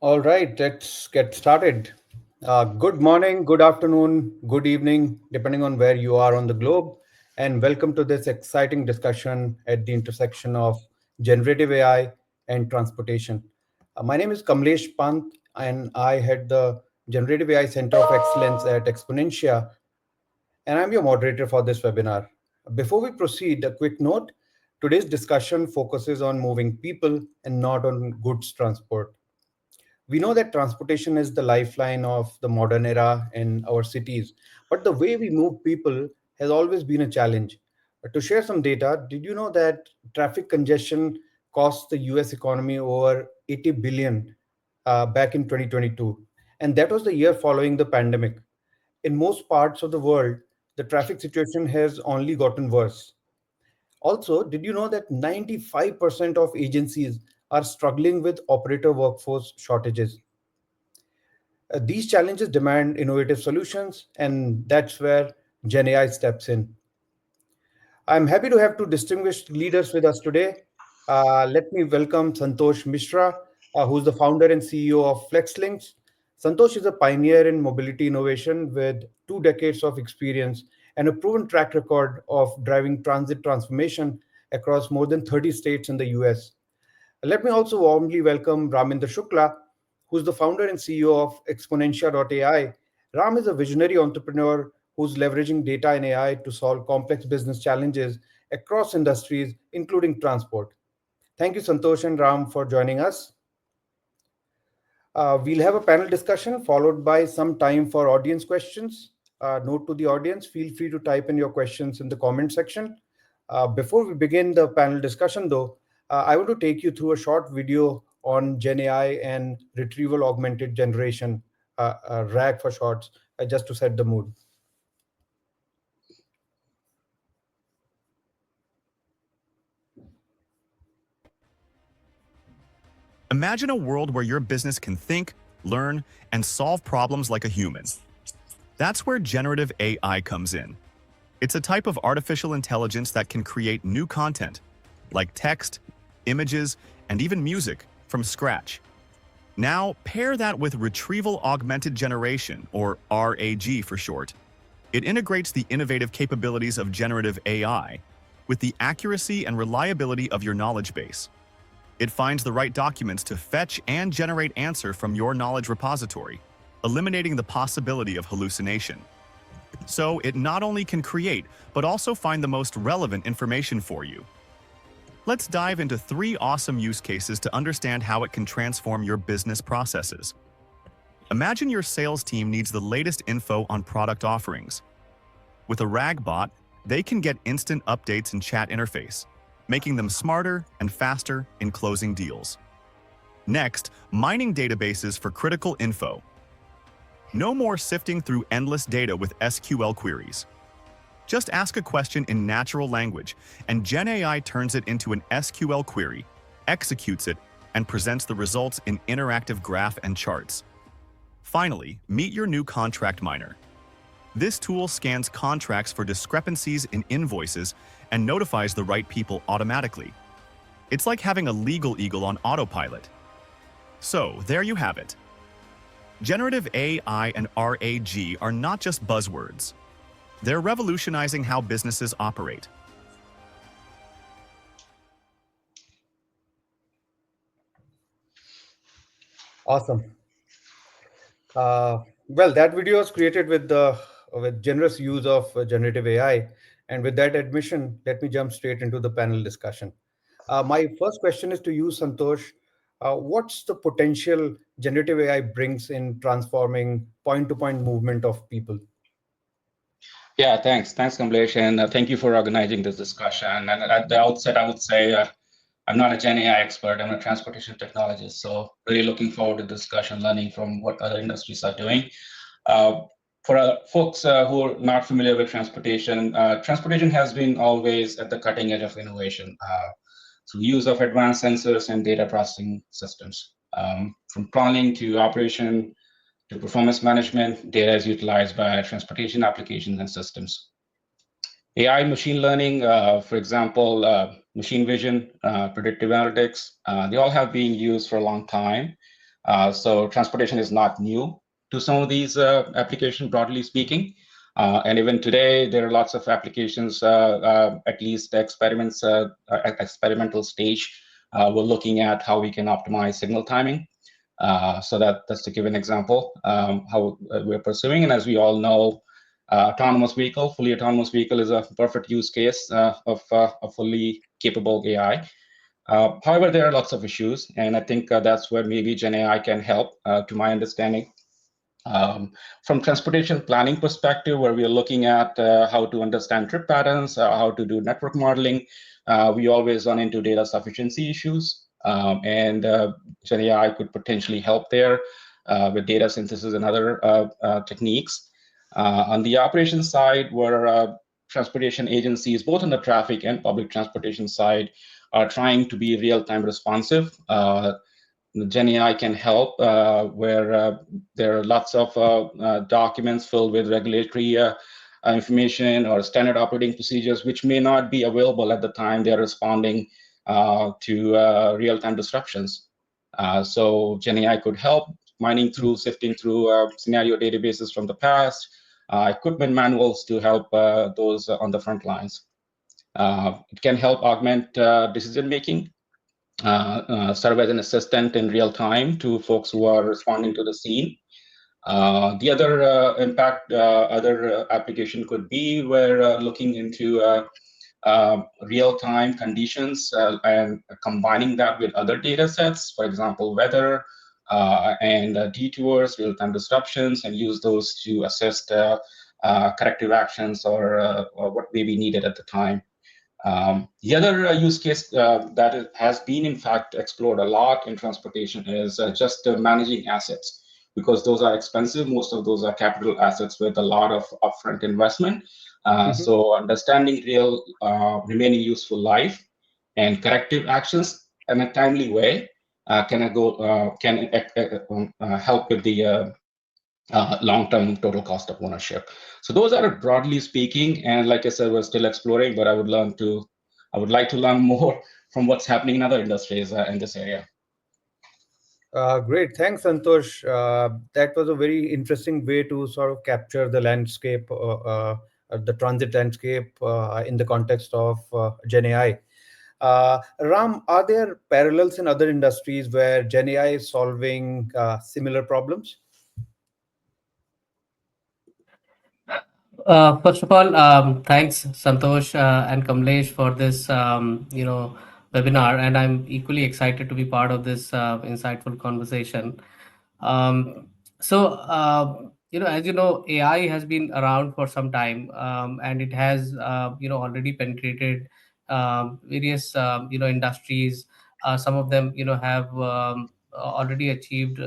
All right, let's get started. Good morning, good afternoon, good evening, depending on where you are on the globe. And welcome to this exciting discussion at the intersection of generative AI and transportation. My name is Kamlesh Pant, and I head the Generative AI Center of Excellence at Exponentia, and I'm your moderator for this webinar. Before we proceed, a quick note. Today's discussion focuses on moving people and not on goods transport. We know that transportation is the lifeline of the modern era in our cities, but the way we move people has always been a challenge. To share some data, did you know that traffic congestion cost the US economy over 80 billion back in 2022? And that was the year following the pandemic. In most parts of the world, the traffic situation has only gotten worse. Also, did you know that 95% of agencies are struggling with operator workforce shortages? These challenges demand innovative solutions, and that's where Gen AI steps in. I'm happy to have two distinguished leaders with us today. Let me welcome Santosh Mishra, who's the founder and CEO of Flexlynqs. Santosh is a pioneer in mobility innovation with 2 decades of experience and a proven track record of driving transit transformation across more than 30 states in the US. Let me also warmly welcome Ramendra Shukla, who's the founder and CEO of Exponentia.ai. Ram is a visionary entrepreneur who's leveraging data and AI to solve complex business challenges across industries, including transport. Thank you, Santosh and Ram, for joining us. We'll have a panel discussion followed by some time for audience questions. Note to the audience, feel free to type in your questions in the comment section. Before we begin the panel discussion, though, I want to take you through a short video on Gen AI and retrieval augmented generation, RAG for shorts, just to set the mood. Imagine a world where your business can think, learn, and solve problems like a human. That's where generative AI comes in. It's a type of artificial intelligence that can create new content, like text, images, and even music, from scratch. Now, pair that with Retrieval Augmented Generation, or RAG for short. It integrates the innovative capabilities of generative AI with the accuracy and reliability of your knowledge base. It finds the right documents to fetch and generate answer from your knowledge repository, eliminating the possibility of hallucination. So it not only can create, but also find the most relevant information for you. Let's dive into 3 awesome use cases to understand how it can transform your business processes. Imagine your sales team needs the latest info on product offerings. With a RAG bot, they can get instant updates and chat interface, making them smarter and faster in closing deals. Next, mining databases for critical info. No more sifting through endless data with SQL queries. Just ask a question in natural language, and Gen AI turns it into an SQL query, executes it, and presents the results in interactive graph and charts. Finally, meet your new contract miner. This tool scans contracts for discrepancies in invoices and notifies the right people automatically. It's like having a legal eagle on autopilot. So, there you have it. Generative AI and RAG are not just buzzwords. They're revolutionizing how businesses operate. Awesome. Well, that video was created with generous use of generative AI, and with that admission, let me jump straight into the panel discussion. My first question is to you, Santosh. What's the potential generative AI brings in transforming point-to-point movement of people? Yeah, thanks, Kamlesh, and thank you for organizing this discussion. And at the outset, I would say I'm not a Gen AI expert. I'm a transportation technologist, so really looking forward to the discussion, learning from what other industries are doing. For folks who are not familiar with transportation, transportation has been always at the cutting edge of innovation through use of advanced sensors and data processing systems. From planning to operation to performance management, data is utilized by transportation applications and systems. AI, machine learning, for example, machine vision, predictive analytics, they all have been used for a long time. So transportation is not new to some of these applications, broadly speaking. And even today, there are lots of applications, at least experiments, at experimental stage. We're looking at how we can optimize signal timing. So that's to give an example, how we're pursuing. And as we all know, autonomous vehicle, fully autonomous vehicle is a perfect use case of a fully capable AI. However, there are lots of issues, and I think that's where maybe Gen AI can help, to my understanding. From transportation planning perspective, where we are looking at how to understand trip patterns, how to do network modeling, we always run into data sufficiency issues, and Gen AI could potentially help there with data synthesis and other techniques. On the operations side, where transportation agencies, both on the traffic and public transportation side, are trying to be real-time responsive. Gen AI can help where there are lots of documents filled with regulatory information or standard operating procedures, which may not be available at the time they're responding to real-time disruptions. So Gen AI could help mining through, sifting through scenario databases from the past, equipment manuals to help those on the front lines. It can help augment decision making, serve as an assistant in real time to folks who are responding to the scene. The other impact, other application could be we're looking into real-time conditions and combining that with other data sets, for example, weather and detours, real-time disruptions, and use those to assist corrective actions or what may be needed at the time. The other use case has been, in fact, explored a lot in transportation is just managing assets, because those are expensive. Most of those are capital assets with a lot of upfront investment. So understanding real remaining useful life and corrective actions in a timely way can help with the long-term total cost of ownership. So those are broadly speaking, and like I said, we're still exploring, but I would like to learn more from what's happening in other industries in this area. Great. Thanks, Santosh. That was a very interesting way to sort of capture the landscape, the transit landscape in the context of Gen AI. Ram, are there parallels in other industries where Gen AI is solving similar problems? First of all, thanks Santosh and Kamlesh for this webinar, and I'm equally excited to be part of this insightful conversation. Um, as you know, AI has been around for some time, and it has already penetrated various industries. Some of them have already achieved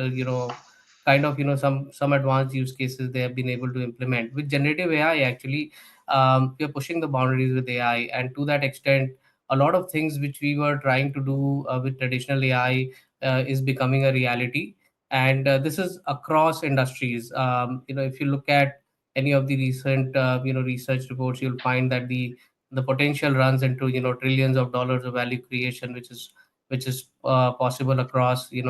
kind of some advanced use cases they have been able to implement with generative AI. Actually, we are pushing the boundaries with AI, and to that extent, a lot of things which we were trying to do with traditional AI is becoming a reality. And this is across industries. If you look at any of the recent research reports, you'll find that the potential runs into trillions of dollars of value creation, which is possible across you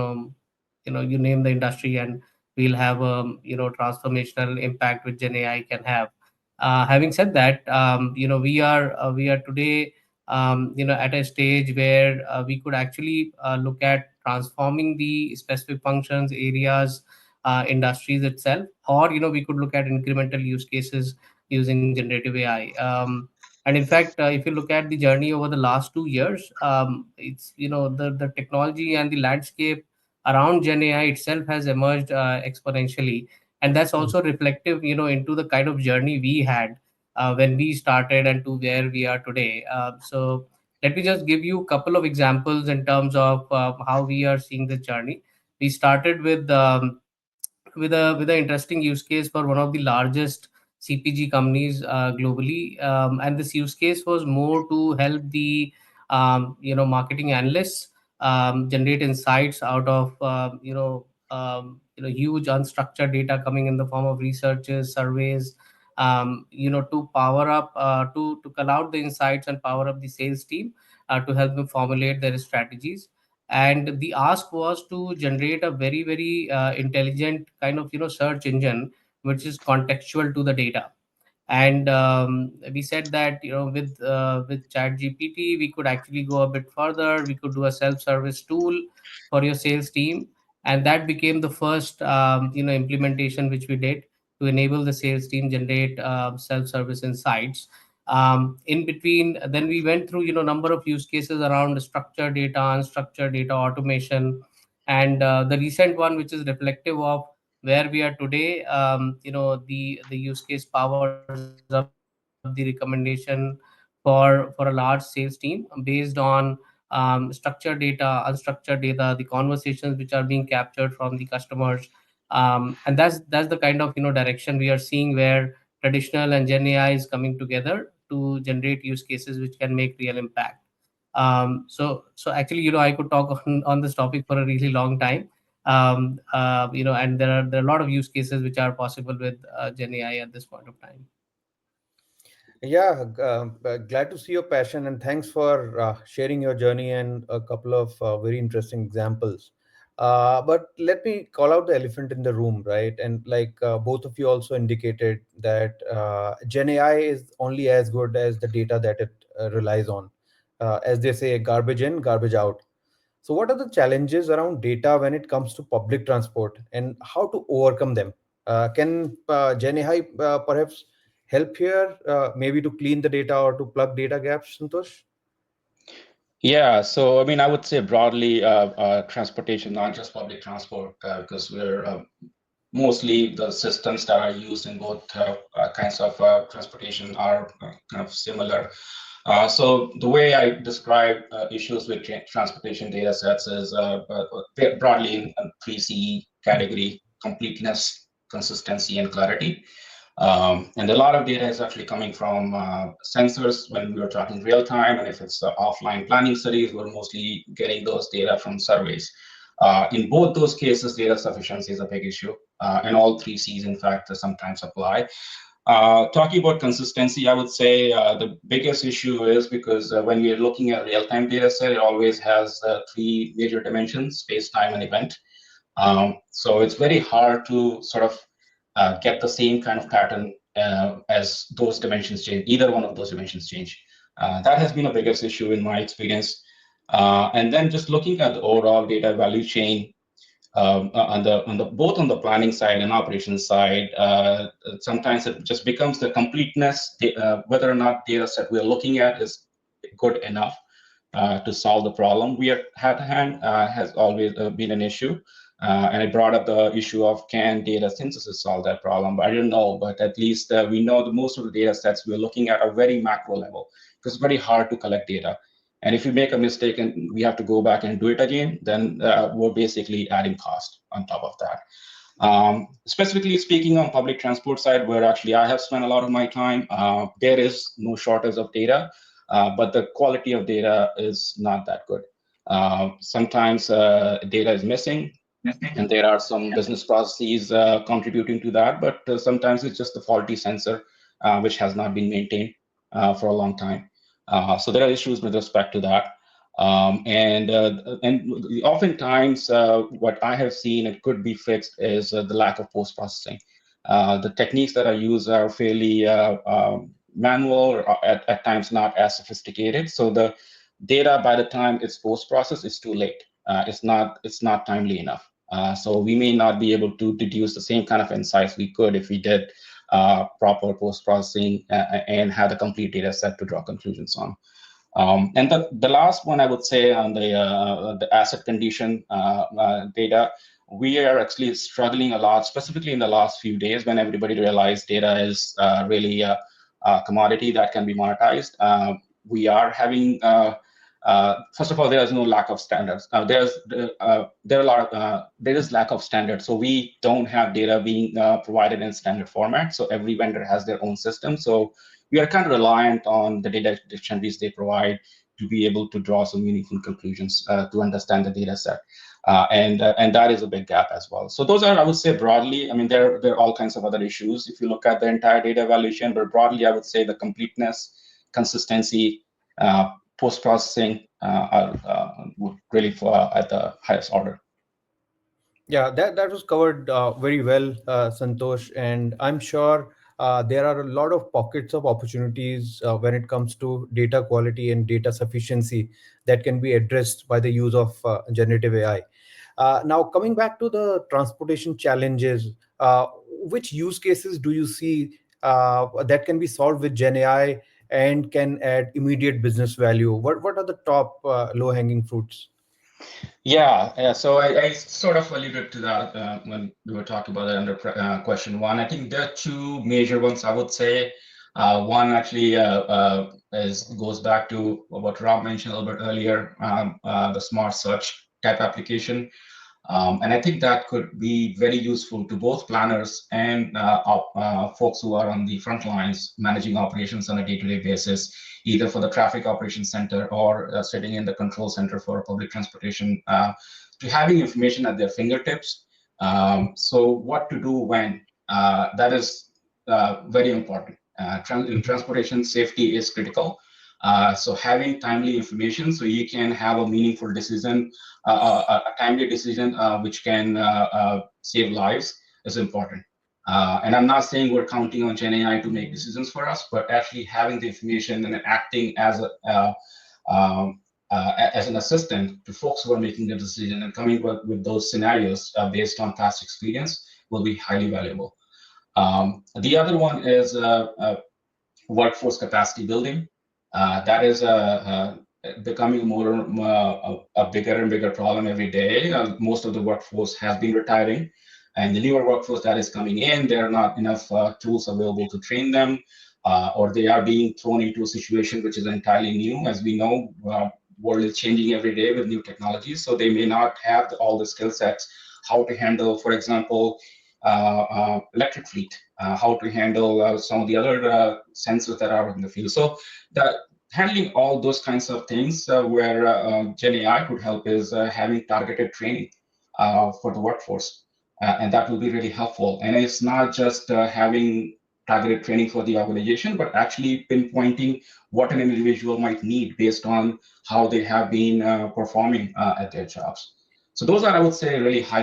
name the industry, and we'll have a transformational impact which Gen AI can have. Having said that, we are today at a stage where we could actually look at transforming the specific functions, areas, industries itself, or we could look at incremental use cases using generative AI. And in fact, if you look at the journey over the last 2 years, it's the technology and the landscape around Gen AI itself has emerged exponentially, and that's also reflective, into the kind of journey we had when we started and to where we are today. So let me just give you a couple of examples in terms of how we are seeing the journey. We started with an interesting use case for one of the largest CPG companies globally, and this use case was more to help the marketing analysts generate insights out of huge unstructured data coming in the form of researches, surveys, to power up to call out the insights and power up the sales team to help them formulate their strategies. and the ask was to generate a very intelligent kind of search engine which is contextual to the data. And we said that with chat gpt we could actually go a bit further. We could do a self-service tool for your sales team, and that became the first implementation which we did to enable the sales team generate self-service insights. In between, then we went through number of use cases around structured data, unstructured data, automation, and the recent one which is reflective of where we are today. The use case powers up the recommendation for a large sales team based on structured data, unstructured data, the conversations which are being captured from the customers. And that's the kind of direction we are seeing, where traditional and gen ai is coming together to generate use cases which can make real impact. So actually, I could talk on this topic for a really long time. And there are a lot of use cases which are possible with gen ai at this point of time. Yeah, glad to see your passion, and thanks for sharing your journey and a couple of very interesting examples. But let me call out the elephant in the room, right? And like both of you also indicated that Gen AI is only as good as the data that it relies on. As they say, garbage in, garbage out. So, what are the challenges around data when it comes to public transport, and how to overcome them? Can Gen AI perhaps help here, maybe to clean the data or to plug data gaps, Santosh? Yeah, so I mean, I would say broadly, transportation, not just public transport, because we're mostly the systems that are used in both kinds of transportation are kind of similar. So the way I describe issues with transportation data sets is they're broadly in 3C category: completeness, consistency, and clarity. And a lot of data is actually coming from sensors when we are talking real time. And if it's offline planning studies, we're mostly getting those data from surveys. In both those cases, data sufficiency is a big issue. And all three C's, in fact, sometimes apply. Talking about consistency, I would say the biggest issue is because when we're looking at real-time data set, it always has three major dimensions: space, time, and event. So it's very hard to sort of get the same kind of pattern as those dimensions change, either one of those dimensions change. That has been the biggest issue in my experience. And then just looking at the overall data value chain, on the both on the planning side and operations side, sometimes it just becomes the completeness, whether or not data set we're looking at is good enough to solve the problem we are at hand has always been an issue. And I brought up the issue of, can data synthesis solve that problem? But I don't know, but at least we know that most of the data sets we're looking at are very macro level, because it's very hard to collect data. And if you make a mistake and we have to go back and do it again, then we're basically adding cost on top of that. Specifically speaking on public transport side, where actually I have spent a lot of my time, there is no shortage of data, but the quality of data is not that good. Sometimes data is missing, and there are some business processes contributing to that, but sometimes it's just the faulty sensor, which has not been maintained for a long time. So there are issues with respect to that. And oftentimes, what I have seen it could be fixed is the lack of post-processing. The techniques that are used are fairly manual, or at times not as sophisticated. So the data, by the time it's post-processed, is too late. It's not timely enough. So we may not be able to deduce the same kind of insights we could if we did proper post-processing and had a complete data set to draw conclusions on. And the last one I would say on the asset condition data, we are actually struggling a lot, specifically in the last few days when everybody realized data is really a commodity that can be monetized. We are having first of all, there is no lack of standards. There is lack of standards, so we don't have data being provided in standard format. So every vendor has their own system. So we are kind of reliant on the data dictionaries they provide to be able to draw some meaningful conclusions to understand the data set. And that is a big gap as well. So those are, I would say, broadly. I mean, there are all kinds of other issues if you look at the entire data evaluation, but broadly, I would say the completeness, consistency, post processing are would really fall at the highest order. Yeah, that was covered very well, Santosh, and I'm sure there are a lot of pockets of opportunities when it comes to data quality and data sufficiency that can be addressed by the use of generative AI. Now, coming back to the transportation challenges, which use cases do you see that can be solved with Gen AI and can add immediate business value? What are the top low hanging fruits? Yeah. So I sort of alluded to that when we were talking about it under question one. I think there are two major ones I would say. One actually goes back to what Rob mentioned a little bit earlier, the smart search type application. And I think that could be very useful to both planners and folks who are on the front lines managing operations on a day-to-day basis, either for the traffic operations center or sitting in the control center for public transportation, to having information at their fingertips. So what to do when? That is very important. In transportation, safety is critical. So having timely information so you can have a meaningful decision, a timely decision which can save lives is important. And I'm not saying we're counting on Gen AI to make decisions for us, but actually having the information and acting as as an assistant to folks who are making the decision and coming up with those scenarios based on past experience will be highly valuable. The other one is workforce capacity building. That is becoming a bigger and bigger problem every day. Most of the workforce has been retiring, and the newer workforce that is coming in, there are not enough tools available to train them, or they are being thrown into a situation which is entirely new. As we know, world is changing every day with new technologies, so they may not have all the skill sets how to handle, for example, electric fleet, how to handle some of the other sensors that are in the field. So that handling all those kinds of things where Gen AI could help is having targeted training for the workforce. And that will be really helpful. And it's not just having targeted training for the organization, but actually pinpointing what an individual might need based on how they have been performing at their jobs. So those are, I would say, really high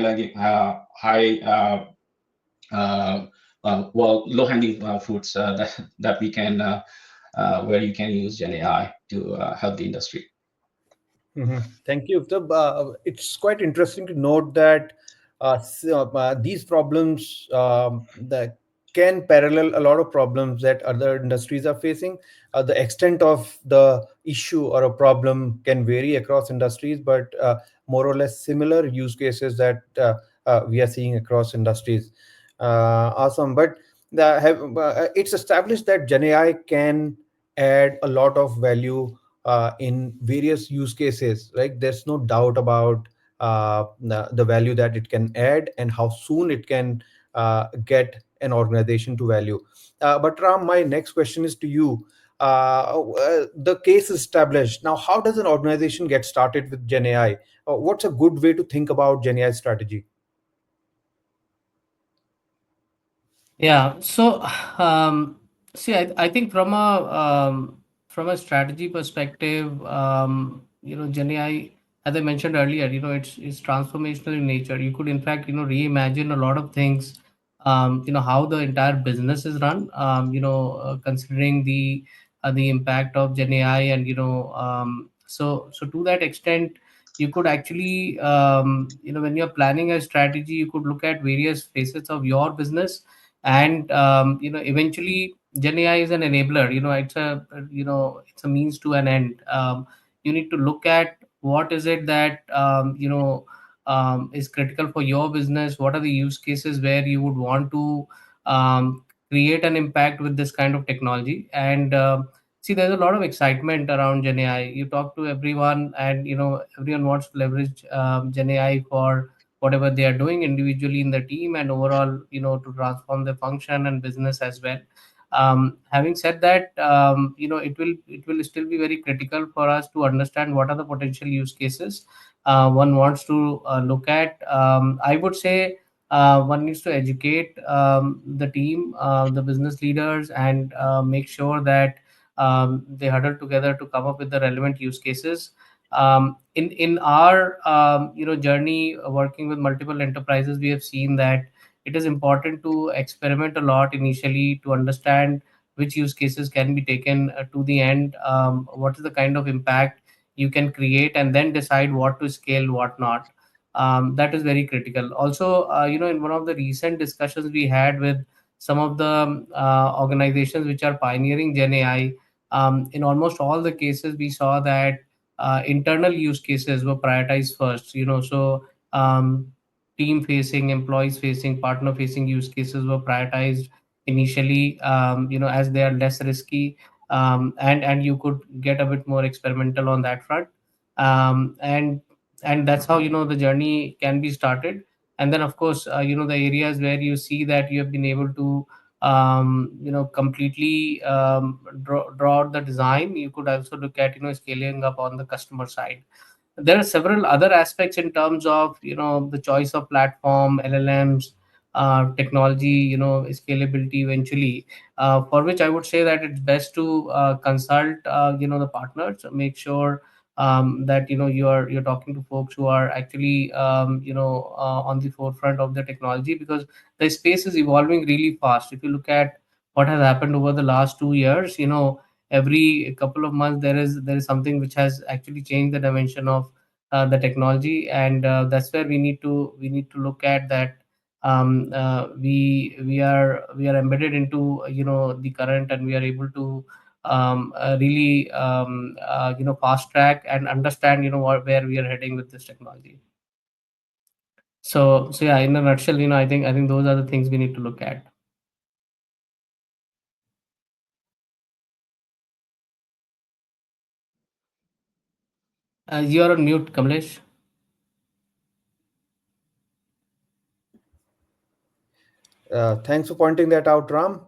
low-hanging fruits that we can where you can use Gen AI to help the industry. Thank you. It's quite interesting to note that these problems that can parallel a lot of problems that other industries are facing. The extent of the issue or a problem can vary across industries, but more or less similar use cases that we are seeing across industries. Awesome. But it's established that Gen AI can add a lot of value in various use cases, right? There's no doubt about the value that it can add and how soon it can get an organization to value. But Ram, my next question is to you. The case is established. Now, how does an organization get started with Gen AI? What's a good way to think about Gen AI strategy? Yeah. So, see, I think from a strategy perspective, Gen AI, as I mentioned earlier, it's transformational in nature. You could, in fact, reimagine a lot of things. How the entire business is run. Considering the impact of Gen AI, and so to that extent, you could actually, when you're planning a strategy, you could look at various facets of your business, and eventually Gen AI is an enabler. It's a means to an end. You need to look at what is it that is critical for your business. What are the use cases where you would want to create an impact with this kind of technology? And see, there's a lot of excitement around Gen AI. You talk to everyone, and everyone wants to leverage Gen AI for whatever they are doing individually in the team, and overall, to transform the function and business as well. Having said that, it will still be very critical for us to understand what are the potential use cases one wants to look at. I would say one needs to educate the team, the business leaders, and make sure that they huddle together to come up with the relevant use cases. In our journey working with multiple enterprises, we have seen that it is important to experiment a lot initially to understand which use cases can be taken to the end, what is the kind of impact you can create, and then decide what to scale, what not. That is very critical. Also, in one of the recent discussions we had with some of the organizations which are pioneering Gen AI, in almost all the cases, we saw that internal use cases were prioritized first. Team facing, employees facing, partner facing use cases were prioritized initially, as they are less risky, and you could get a bit more experimental on that front. And that's how the journey can be started. And then of course, the areas where you see that you have been able to completely draw out the design, you could also look at scaling up on the customer side. There are several other aspects in terms of the choice of platform, LLMs, technology, scalability eventually, for which I would say that it's best to consult the partners, make sure that you're talking to folks who are actually on the forefront of the technology, because the space is evolving really fast. If you look at what has happened over the last 2 years, every couple of months there is something which has actually changed the dimension of the technology. And that's where we need to look at that. We are embedded into the current, and we are able to really fast track and understand where we are heading with this technology. So yeah, in a nutshell, I think those are the things we need to look at. You are on mute, Kamlesh. Thanks for pointing that out, Ram.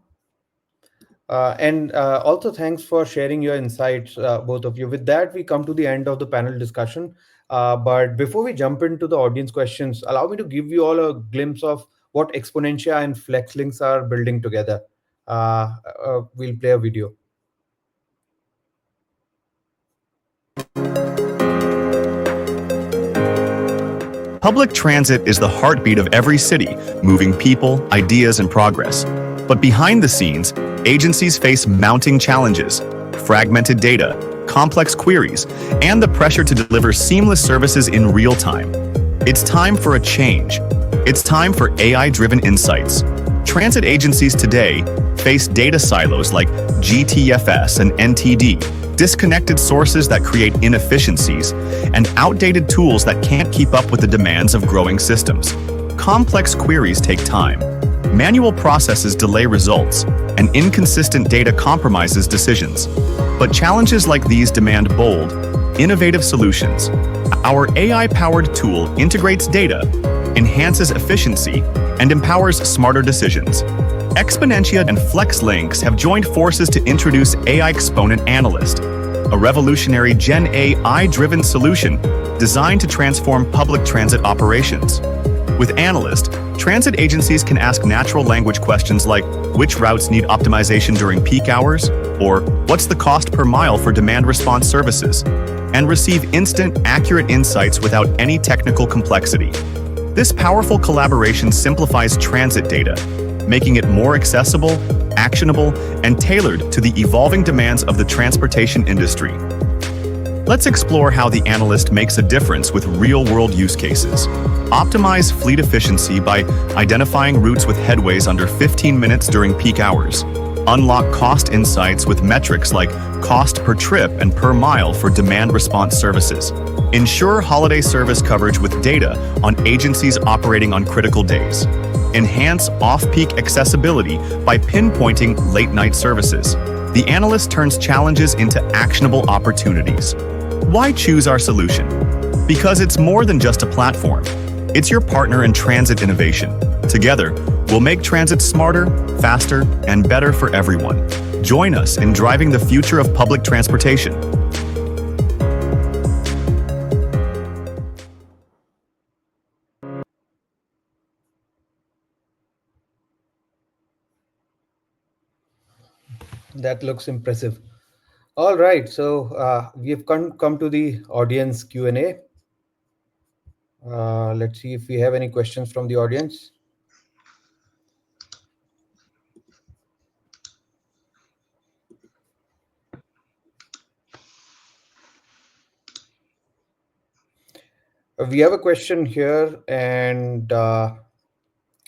And also, thanks for sharing your insights, both of you. With that, we come to the end of the panel discussion. But before we jump into the audience questions, allow me to give you all a glimpse of what Exponentia and Flexlynqs are building together. We'll play a video. Public transit is the heartbeat of every city, moving people, ideas, and progress. But behind the scenes, agencies face mounting challenges: fragmented data, complex queries, and the pressure to deliver seamless services in real time. It's time for a change. It's time for AI-driven insights. Transit agencies today face data silos like GTFS and NTD, disconnected sources that create inefficiencies, and outdated tools that can't keep up with the demands of growing systems. Complex queries take time. Manual processes delay results, and inconsistent data compromises decisions. But challenges like these demand bold, innovative solutions. Our AI-powered tool integrates data, enhances efficiency, and empowers smarter decisions. Exponentia and Flexlynqs have joined forces to introduce AI Exponent Analyst, a revolutionary Gen AI-driven solution designed to transform public transit operations. With Analyst, transit agencies can ask natural language questions like, which routes need optimization during peak hours? Or, what's the cost per mile for demand response services? And receive instant, accurate insights without any technical complexity. This powerful collaboration simplifies transit data, making it more accessible, actionable, and tailored to the evolving demands of the transportation industry. Let's explore how the analyst makes a difference with real-world use cases. Optimize fleet efficiency by identifying routes with headways under 15 minutes during peak hours. Unlock cost insights with metrics like cost per trip and per mile for demand response services. Ensure holiday service coverage with data on agencies operating on critical days. Enhance off-peak accessibility by pinpointing late-night services. The analyst turns challenges into actionable opportunities. Why choose our solution? Because it's more than just a platform. It's your partner in transit innovation. Together, we'll make transit smarter, faster, and better for everyone. Join us in driving the future of public transportation. That looks impressive. All right, so we have come to the audience Q&A. Let's see if we have any questions from the audience. We have a question here, and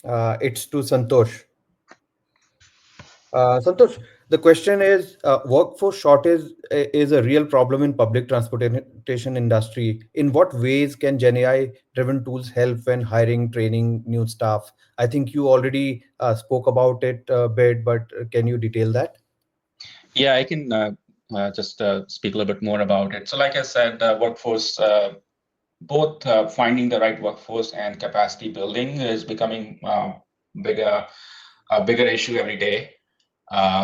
it's to Santosh. Santosh, the question is, workforce shortage is a real problem in public transportation industry. In what ways can Gen AI driven tools help when hiring, training new staff? I think you already spoke about it a bit, but can you detail that? Yeah, I can just speak a little bit more about it. So, like I said, workforce, both finding the right workforce and capacity building is becoming bigger, a bigger issue every day.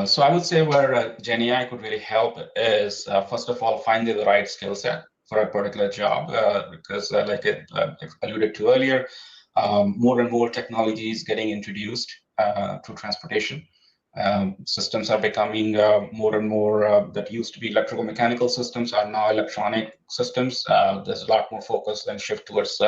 So I would say where Gen AI could really help is, first of all, finding the right skill set for a particular job, because like it alluded to earlier, more and more technologies getting introduced to transportation. Systems are becoming more and more that used to be electrical mechanical systems are now electronic systems. There's a lot more focus and shift towards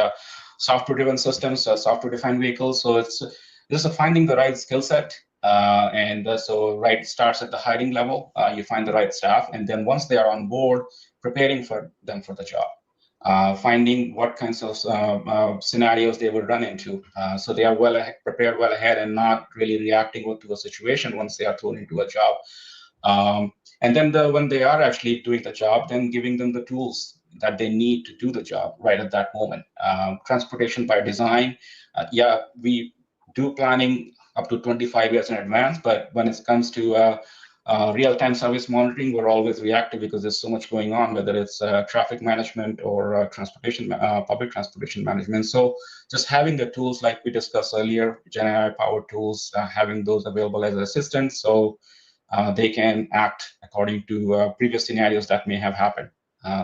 software-driven systems, software-defined vehicles. So it's just finding the right skill set, so right starts at the hiring level. You find the right staff, and then once they are on board, preparing for them for the job. Finding what kinds of scenarios they will run into, so they are prepared well ahead and not really reacting to a situation once they are thrown into a job. And then when they are actually doing the job, then giving them the tools that they need to do the job right at that moment. Transportation by design, yeah, we do planning up to 25 years in advance, but when it comes to real-time service monitoring, we're always reactive because there's so much going on, whether it's traffic management or public transportation management. So just having the tools like we discussed earlier, Gen AI powered tools, having those available as assistants, so they can act according to previous scenarios that may have happened,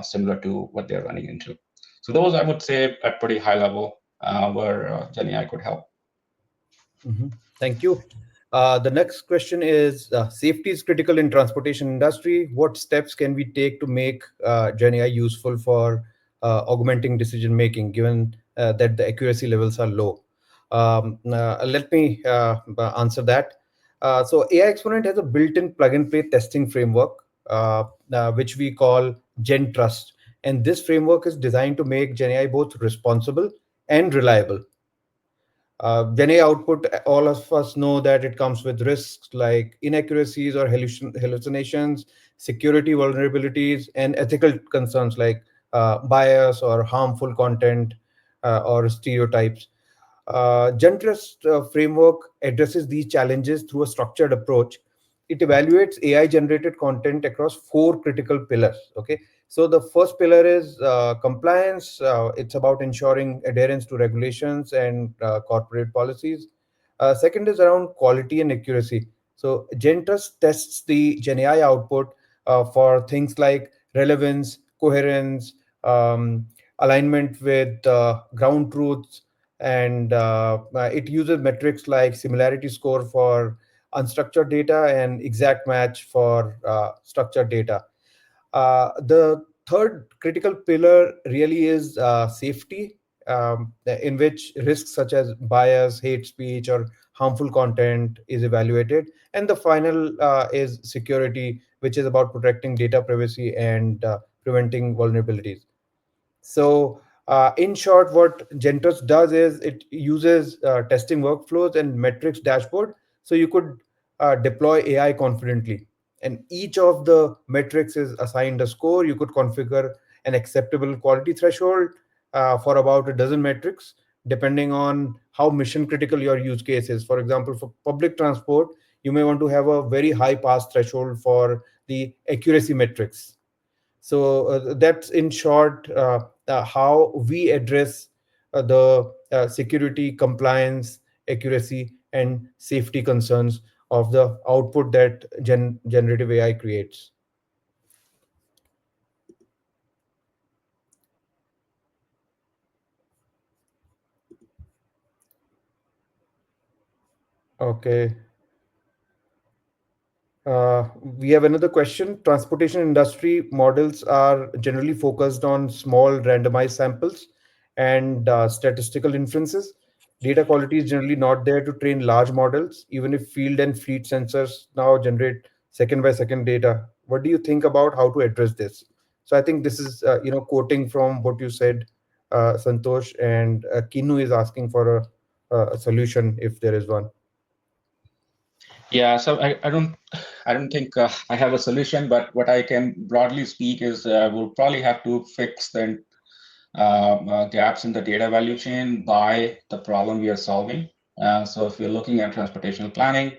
similar to what they're running into. So those, I would say, at pretty high level, where Gen AI could help. Mhm. Thank you. The next question is, safety is critical in transportation industry. What steps can we take to make Gen AI useful for augmenting decision making, given that the accuracy levels are low? Let me answer that. So AI Exponent has a built-in plug-and-play testing framework, which we call Gen Trust, and this framework is designed to make Gen AI both responsible and reliable. Gen AI output, all of us know that it comes with risks like inaccuracies or hallucinations, security vulnerabilities, and ethical concerns like bias or harmful content or stereotypes. Gentrust framework addresses these challenges through a structured approach. It evaluates AI generated content across four critical pillars. Okay, so the first pillar is compliance. It's about ensuring adherence to regulations and corporate policies. Second is around quality and accuracy. So Gentrust tests the Gen AI output for things like relevance, coherence, alignment with ground truths, and it uses metrics like similarity score for unstructured data and exact match for structured data. The third critical pillar really is safety, in which risks such as bias, hate speech, or harmful content is evaluated. And the final is security, which is about protecting data privacy and preventing vulnerabilities. So, in short, what Gentrust does is it uses testing workflows and metrics dashboard, so you could deploy AI confidently. And each of the metrics is assigned a score. You could configure an acceptable quality threshold for about a dozen metrics, depending on how mission critical your use case is. For example, for public transport, you may want to have a very high pass threshold for the accuracy metrics. So that's in short how we address the security, compliance, accuracy, and safety concerns of the output that generative AI creates. Okay. we have another question. Transportation industry models are generally focused on small randomized samples and statistical inferences. Data quality is generally not there to train large models, even if field and fleet sensors now generate second by second data. What do you think about how to address this? So I think this is, quoting from what you said, Santosh, and Kinu is asking for a solution if there is one. Yeah, so I don't think I have a solution, but what I can broadly speak is we'll probably have to fix the gaps in the data value chain by the problem we are solving. So if you're looking at transportation planning,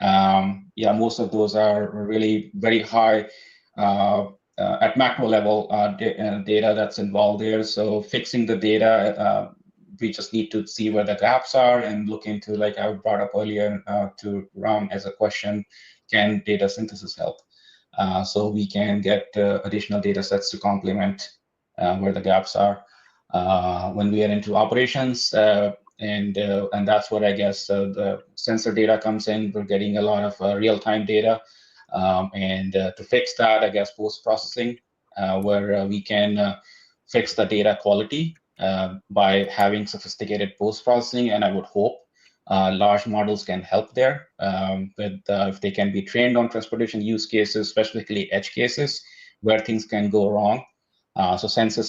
yeah, most of those are really very high at macro level data that's involved there. So fixing the data, we just need to see where the gaps are and look into, like I brought up earlier to Ram as a question, can data synthesis help? So we can get additional data sets to complement where the gaps are when we are into operations. And that's where I guess the sensor data comes in. We're getting a lot of real-time data. And to fix that, I guess post-processing, where we can fix the data quality by having sophisticated post-processing. And I would hope large models can help there with if they can be trained on transportation use cases, specifically edge cases where things can go wrong. So sensor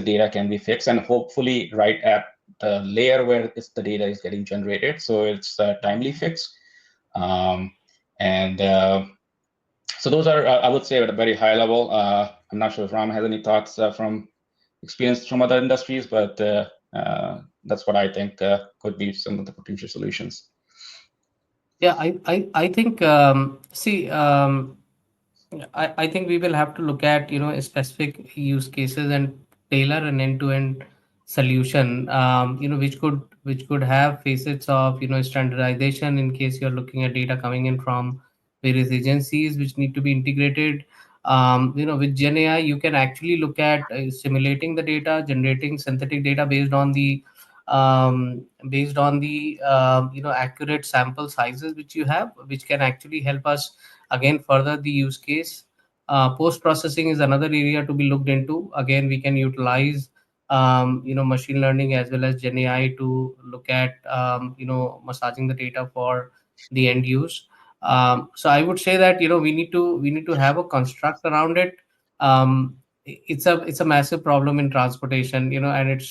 data can be fixed, and hopefully right at the layer where the data is getting generated, so it's a timely fix. And so those are, I would say, at a very high level. I'm not sure if Ram has any thoughts from experience from other industries, but that's what I think could be some of the potential solutions. Yeah, I think see I think we will have to look at specific use cases and tailor an end-to-end solution, which could have facets of standardization in case you're looking at data coming in from various agencies which need to be integrated. With Gen AI, you can actually look at simulating the data, generating synthetic data based on the accurate sample sizes which you have, which can actually help us again further the use case. Post processing is another area to be looked into. Again, we can utilize machine learning as well as Gen AI to look at massaging the data for the end use. So I would say that we need to have a construct around it. It's a massive problem in transportation, and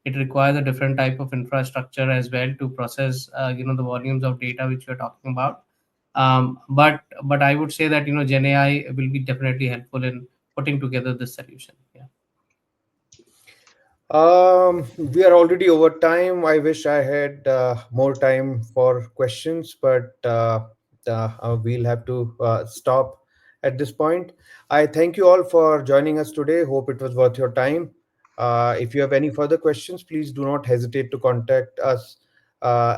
it requires a different type of infrastructure as well to process the volumes of data which we're talking about. But I would say that Gen AI will be definitely helpful in putting together this solution. Yeah. We are already over time. I wish I had more time for questions, but we'll have to stop at this point. I thank you all for joining us today. Hope it was worth your time. If you have any further questions, please do not hesitate to contact us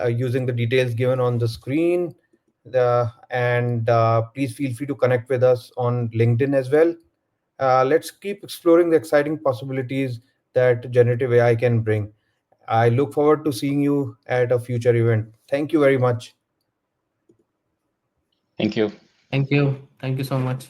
using the details given on the screen. And please feel free to connect with us on LinkedIn as well. Let's keep exploring the exciting possibilities that generative AI can bring. I look forward to seeing you at a future event. Thank you very much. Thank you. Thank you. Thank you so much.